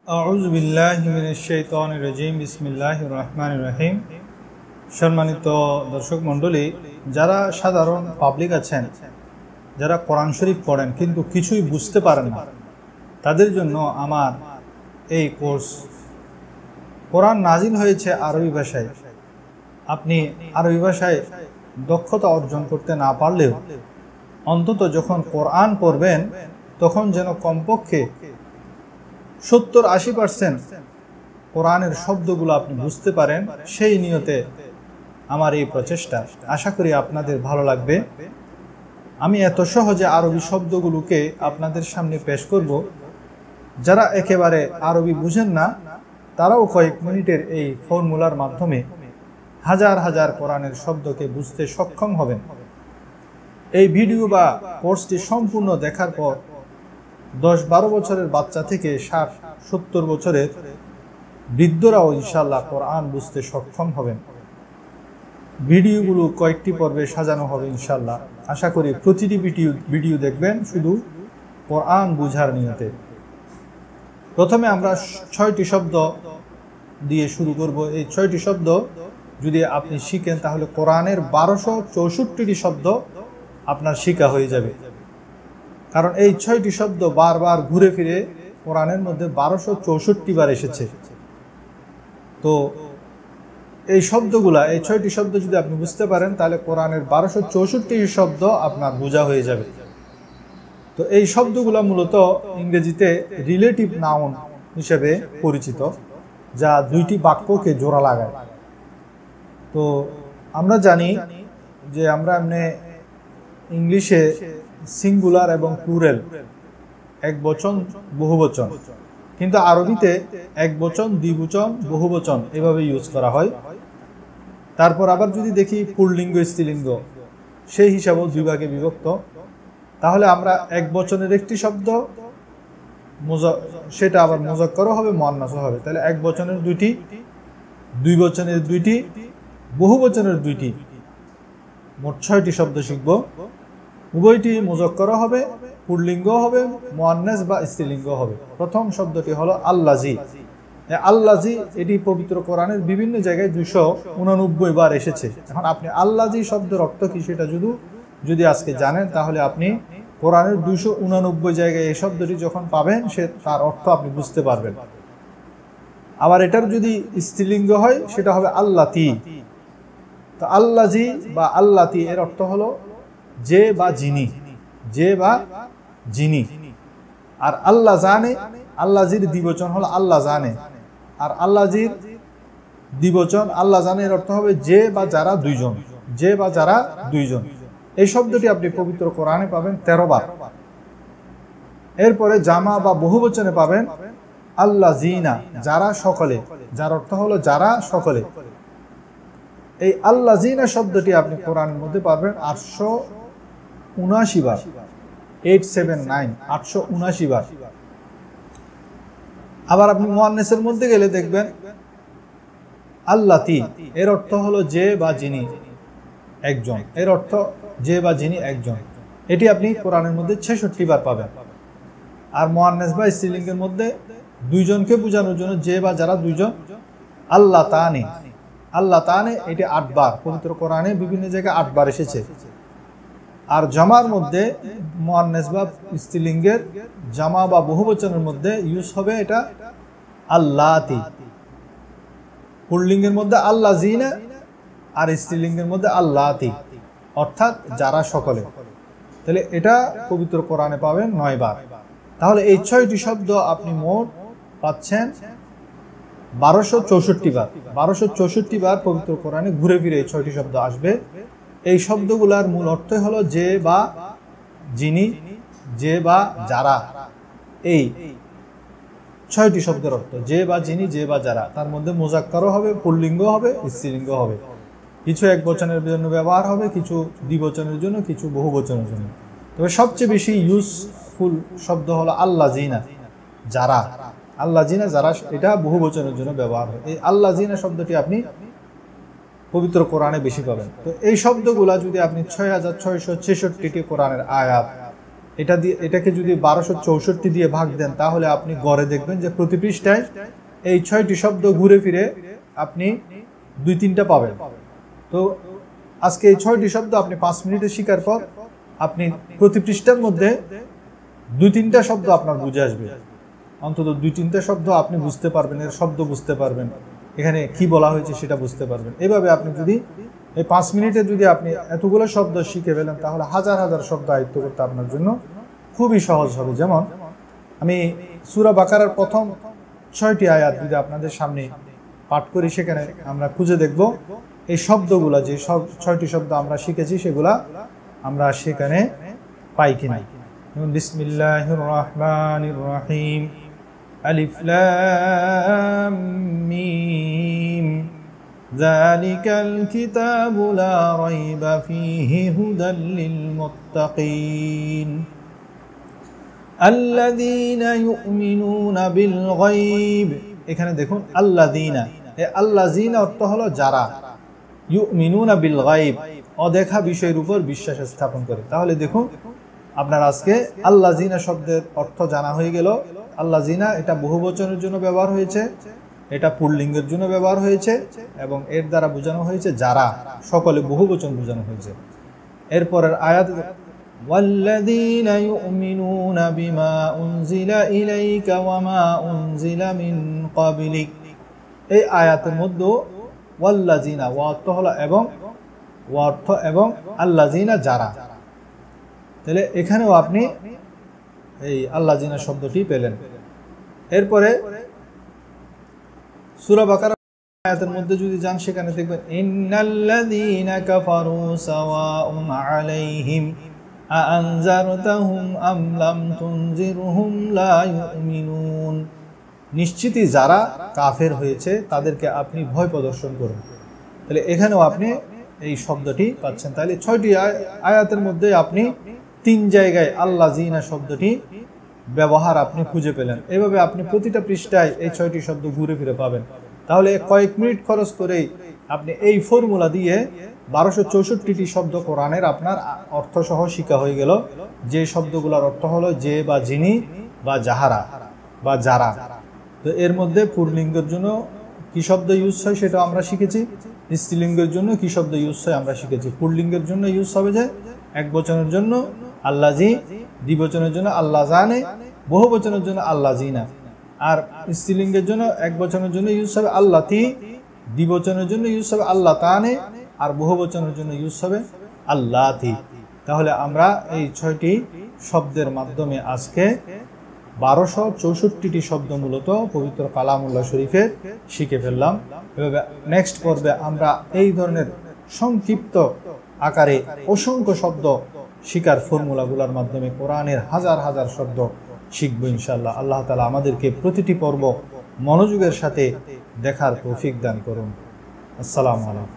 আউযু বিল্লাহি মিনাশ শাইতানির রাজিম বিসমিল্লাহির রহমানির রহিম। সম্মানিত দর্শক মণ্ডলী, যারা সাধারণ পাবলিক আছেন, যারা কোরআন শরীফ পড়েন কিন্তু কিছুই বুঝতে পারেন না, তাদের জন্য আমার এই কোর্স। কোরআন নাজিল হয়েছে আরবি ভাষায়। আপনি আরবি ভাষায় দক্ষতা অর্জন করতে না পারলেও অন্তত যখন কোরআন পড়বেন তখন যেন কমপক্ষে 70-80% কোরআনের শব্দগুলো আপনি বুঝতে পারেন, সেই নিয়তে আমার এই প্রচেষ্টা। আশা করি আপনাদের ভালো লাগবে। আমি এত সহজে আরবি শব্দগুলোকে আপনাদের সামনে পেশ করব, যারা একেবারে আরবি বুঝেন না তারাও কয়েক মিনিটের এই ফর্মুলার মাধ্যমে হাজার হাজার কোরআনের শব্দকে বুঝতে সক্ষম হবেন। এই ভিডিও বা কোর্সটি সম্পূর্ণ দেখার পর 10-12 বছরের বাচ্চা থেকে 60-70 বছরের বৃদ্ধরাও ইনশাআল্লাহ কোরআন বুঝতে সক্ষম হবেন। ভিডিওগুলো কয়েকটি পর্বে সাজানো হবে ইনশাআল্লাহ। আশা করি প্রতিটি ভিডিও দেখবেন শুধু কোরআন বুঝার নিয়তে। প্রথমে আমরা 6টি শব্দ দিয়ে শুরু করব। এই 6টি শব্দ যদি আপনি শিখেন তাহলে কোরআনের 1264টি শব্দ আপনার শিখা হয়ে যাবে। কারণ এই 6টি শব্দ বারবার ঘুরে ফিরে কোরআনের মধ্যে 1264 বার এসেছে। তো এই শব্দগুলা, এই 6টি শব্দ যদি আপনি বুঝতে পারেন তাহলে কোরআনের 1264টি শব্দ আপনার বোঝা হয়ে যাবে। তো এই শব্দগুলা মূলত ইংরেজিতে রিলেটিভ নাউন হিসেবে পরিচিত, যা দুইটি বাক্যকে জোড়া লাগায়। তো আমরা জানি যে আমরা ইংলিশে সিঙ্গুলার এবং প্লুরাল, একবচন বহুবচন, কিন্তু আরবিতে একবচন দ্বিবচন বহুবচন এভাবে ইউজ করা হয়। তারপর আবার যদি দেখি পুল্লিঙ্গ স্ত্রীলিঙ্গ, সেই হিসাবেও দুই ভাগে বিভক্ত। তাহলে আমরা এক বচনের একটি শব্দ সেটা আবার মুজাক্কারও হবে, মুআন্নাসও হবে। তাহলে এক বচনের দুইটি, দুই বচনের দুইটি, বহুবচনের দুইটি, মোট 6টি শব্দ শিখব। উভয়টি মুজাক্কারও হবে, পুল্লিঙ্গ হবে, মুআন্নাস বা স্ত্রীলিঙ্গ হবে। প্রথম শব্দটি হলো আল্লাজি। আল্লাজি এটি পবিত্র কোরআনের বিভিন্ন জায়গায় 289 বার এসেছে। এখন আপনি আল্লাজি শব্দের অর্থ কি সেটা যদি আজকে জানেন তাহলে আপনি কোরআনের 289 জায়গায় এই শব্দটি যখন পাবেন তার অর্থ আপনি বুঝতে পারবেন। আবার এটার যদি স্ত্রীলিঙ্গ হয় সেটা হবে আল্লাতি। তো আল্লাজি বা আল্লাতি এর অর্থ হলো যে বা যিনি, যে বা যিনি। আর আল্লাহ জানে, আল্লাজির দ্বিবচন হলো আল্লাহ জানে। আর আল্লাজির দ্বিবচন আল্লাহ জানে এর অর্থ হবে যে বা যারা দুইজন, যে বা যারা দুইজন। এই শব্দটি আপনি পবিত্র কোরআনে পাবেন 13 বার। এরপরে জামা বা বহুবচনে পাবেন আল্লাহ জিনা, যারা সকলে, যার অর্থ হলো যারা সকলে। এই আল্লাহ জিনা শব্দটি আপনি কোরআনের মধ্যে পাবেন 879 বার, 879 বার। আবার আপনি মুআন্নাসের মধ্যে গেলে দেখবেন আল্লাতি, এর অর্থ হলো যে বা যিনি একজন, এর অর্থ যে বা যিনি একজন। এটি আপনি কোরআনের মধ্যে 66 বার পাবেন। আর মুআন্নাস বা স্ত্রীলিঙ্গের মধ্যে দুইজনকে বোঝানোর জন্য যে বা যারা দুইজন, আল্লাহ তানে, আল্লাহ তানে, এটি 8 বার পবিত্র কোরআনে বিভিন্ন জায়গায় 8 বার এসেছে। আর জামার মধ্যে মুআন্নাস বা স্ত্রীলিঙ্গের জামা বা বহুবচনের মধ্যে ইউজ হবে এটা আল্লাতি। পুল্লিঙ্গের মধ্যে আল্লাহ জিনা আর স্ত্রীলিঙ্গের মধ্যে আল্লাতি, অর্থাৎ যারা সকলে। তাহলে এটা পবিত্র কোরআনে পাবেন 9 বার। তাহলে এই 6টি শব্দ আপনি মোট পাচ্ছেন 1264 বার। 1264 বার পবিত্র কোরআনে ঘুরে ফিরে এই 6টি শব্দ আসবে। এই শব্দগুলার মূল অর্থই হলো যে বা যিনি, যে বা যারা। এই 6টি শব্দের অর্থ যে বা যিনি, যে বা যারা। তার মধ্যে মুজাক্কারও হবে, পুল্লিঙ্গ হবে, স্ত্রীলিঙ্গ হবে। কিছু এক বচনের জন্য ব্যবহার হবে, কিছু দ্বিবচনের জন্য, কিছু বহুবচনের জন্য। তবে সবচেয়ে বেশি ইউজফুল শব্দ হলো আল্লাহ জিনা, যারা। আল্লাহ জিনা, যারা, এটা বহুবচনের জন্য ব্যবহার হয়। এই আল্লাহ জিনা শব্দটি আপনি পবিত্র কোরআনে বেশি পাবেন। তো এই শব্দগুলা যদি আপনি 6666টি কোরআনের আয়াত এটাকে যদি 1264 দিয়ে ভাগ দেন তাহলে আপনি গড়ে দেখবেন যে প্রতি পৃষ্ঠায় এই 6টি শব্দ ঘুরে ফিরে আপনি 2-3টা পাবেন। তো আজকে এই 6টি শব্দ আপনি 5 মিনিটে শেখার পর আপনি প্রতি পৃষ্ঠার মধ্যে 2-3টা শব্দ আপনার বুঝে আসবে, অন্তত 2-3টা শব্দ আপনি বুঝতে পারবেন, এর শব্দ বুঝতে পারবেন, এখানে কি বলা হয়েছে সেটা বুঝতে পারবেন। এভাবে আপনি যদি এই 5 মিনিটে যদি আপনি এতগুলো শব্দ শিখে ফেলেন তাহলে হাজার হাজার শব্দ আয়ত্ত করতে আপনার জন্য খুবই সহজ হবে। যেমন আমি সূরা বাকারার প্রথম 6টি আয়াত যদি আপনাদের সামনে পাঠ করি, সেখানে আমরা খুঁজে দেখব এই শব্দগুলা, যে সব 6টি শব্দ আমরা শিখেছি সেগুলা আমরা সেখানে পাই কিনা। যেমন বিসমিল্লাহির রহমানির রহিম, আলিফ লাম মিম, যালিকাল কিতাবু লা রাইবা ফীহি হুদাল লিল মুত্তাকিন, আল্লাযীনা ইউমিনুনা বিল গায়ব। এখানে দেখুন আল্লাযীনা, এই আল্লাযীনা অর্থ হলো যারা, ইউমিনুনা বিল গায়ব অদেখা বিষয়ের উপর বিশ্বাস স্থাপন করে। তাহলে দেখুন আপনার আজকে আল্লাযীনা শব্দের অর্থ জানা হয়ে গেল। আল্লাযীনা এটা বহুবচনের জন্য ব্যবহার হয়েছে, এটা পুল্লিঙ্গের জন্য ব্যবহার হয়েছে, এবং এর দ্বারা বোঝানো হয়েছে যারা, সকলে বহুবচন বোঝানো হয়েছে। এরপরের আয়াত ওয়াল্লাযীনা ইউমিনুনা বিমা উনজিলা ইলাইকা ওয়া মা উনজিলা মিন ক্বাবলিক, এই আয়াতের মধ্যে ওয়াল্লাযীনা ওয়া অর্থ হলো এবং, ওয়া অর্থ এবং, আল্লাযীনা যারা। তাহলে এখানেও আপনি এই আল্লাযীনা শব্দটি পেলেন। এরপরে সূরা বাকারা আয়াতের মধ্যে যদি যান সেখানে দেখবেন ইন্নাল্লাযীনা কাফারু সাওয়াউন আলাইহিম আআনজারতাহুম আম লাম তুনজিরহুম লা ইউমিনুন, নিশ্চিতই যারা কাফের হয়েছে তাদেরকে আপনি ভয় প্রদর্শন করুন। তাহলে এখানেও আপনি এই শব্দটি পাচ্ছেন। তাহলে 6টি আয়াতের মধ্যে আপনি 3 জায়গায় আল্লাযীনা শব্দটি ব্যবহার আপনি খুঁজে পেলেন। এভাবে আপনি প্রতিটা পৃষ্ঠায় এই 6টি শব্দ ঘুরে ফিরে পাবেন। তাহলে কয়েক মিনিট খরচ করেই আপনি এই ফর্মুলা দিয়ে 1264টি শব্দ কোরআনের আপনার অর্থসহ শিখা হয়ে গেল। যে শব্দগুলোর অর্থ হলো যে বা যিনি বা যাহারা বা যারা। তো এর মধ্যে পুল্লিঙ্গের জন্য কি শব্দ ইউজ হয় সেটা আমরা শিখেছি, স্ত্রীলিঙ্গের জন্য কি শব্দ ইউজ হয় আমরা শিখেছি। পুল্লিঙ্গের জন্য ইউজ হবে যে একবচনের জন্য আল্লাযী, দ্বিবচনের জন্য আল্লাহ জানে, বহুবচনের জন্য আল্লাযীনা। আর স্ত্রীলিঙ্গের জন্য একবচনের জন্য ইউজ হবে আল্লাতী, দ্বিবচনের জন্য ইউজ হবে আল্লাহ তানে, আর বহুবচনের জন্য ইউজ হবে আল্লাতী। তাহলে আমরা এই 6টি শব্দের মাধ্যমে আজকে 1264টি শব্দ মূলত পবিত্র কালামুল্লাহ শরীফে শিখে ফেললাম। এভাবে নেক্সট পর্বে আমরা এই ধরনের সংক্ষিপ্ত আকারে অসংখ্য শব্দ শিকার ফর্মুলাগুলোর মাধ্যমে কোরআনের হাজার হাজার শব্দ শিখবো ইনশাআল্লাহ। আল্লাহ তাআলা আমাদেরকে প্রতিটি পর্ব মনোযোগের সাথে দেখার তৌফিক দান করুন। আসসালামু আলাইকুম।